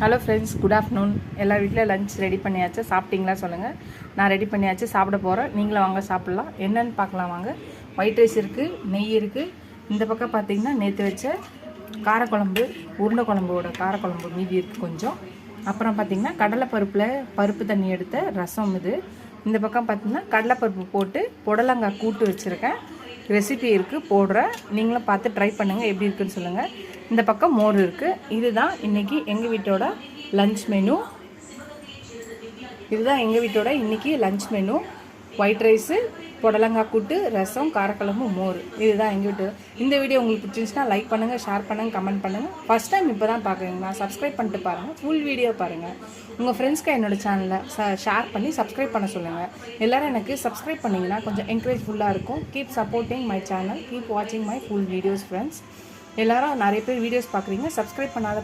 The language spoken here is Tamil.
Hello friends, good afternoon. எல்லா வீட்டில் லஞ்ச் ரெடி பண்ணியாச்சு. சாப்பிட்டீங்களா சொல்லுங்கள். நான் ரெடி பண்ணியாச்சு, சாப்பிட போகிறேன். நீங்களும் வாங்க சாப்பிட்லாம். என்னென்னு பார்க்கலாம் வாங்க. ஒயிட் ரைஸ் இருக்குது, நெய் இருக்குது. இந்த பக்கம் பார்த்திங்கன்னா நேற்று வச்ச காரக்குழம்பு, உருண்டை குழம்போட காரக்குழம்பு மீதி இருக்குது கொஞ்சம். அப்புறம் பார்த்திங்கன்னா கடலைப்பருப்பில் பருப்பு தண்ணி எடுத்த ரசம் இது. இந்த பக்கம் பார்த்திங்கன்னா கடலைப்பருப்பு போட்டு புடலங்காய் கூட்டு வச்சுருக்கேன். ரெசிபி இருக்குது, போடுறேன். நீங்களும் பார்த்து ட்ரை பண்ணுங்கள், எப்படி இருக்குதுன்னு சொல்லுங்கள். இந்த பக்கம் மோர் இருக்குது. இதுதான் இன்றைக்கி எங்கள் வீட்டோட லஞ்ச் மெனு. இன்றைக்கி லஞ்ச் மெனு. ஒயிட் ரைஸு, புடலங்காய் கூட்டு, ரசம், காரக்குழம்பு, மோர். இதுதான் எங்கள் வீட்டு. இந்த வீடியோ உங்களுக்கு பிடிச்சிருந்துச்சுன்னா லைக் பண்ணுங்கள், ஷேர் பண்ணுங்கள், கமெண்ட் பண்ணுங்கள். ஃபஸ்ட் டைம் இப்போ தான் பார்க்குறீங்களா, சப்ஸ்கிரைப் பண்ணிட்டு பாருங்கள். ஃபுல் வீடியோ பாருங்கள். உங்கள் ஃப்ரெண்ட்ஸ்க்கு என்னோடய சேனலை ஷேர் பண்ணி சப்ஸ்கிரைப் பண்ண சொல்லுங்கள். எல்லோரும் எனக்கு சப்ஸ்கிரைப் பண்ணிங்கன்னா கொஞ்சம் என்கரேஜ்ஃபுல்லாக இருக்கும். Keep supporting my channel, keep வாட்சிங் மை ஃபுல் வீடியோஸ் ஃப்ரெண்ட்ஸ். எல்லோரும் நிறைய பேர் வீடியோஸ் பார்க்குறீங்க, சப்ஸ்கிரைப் பண்ணாத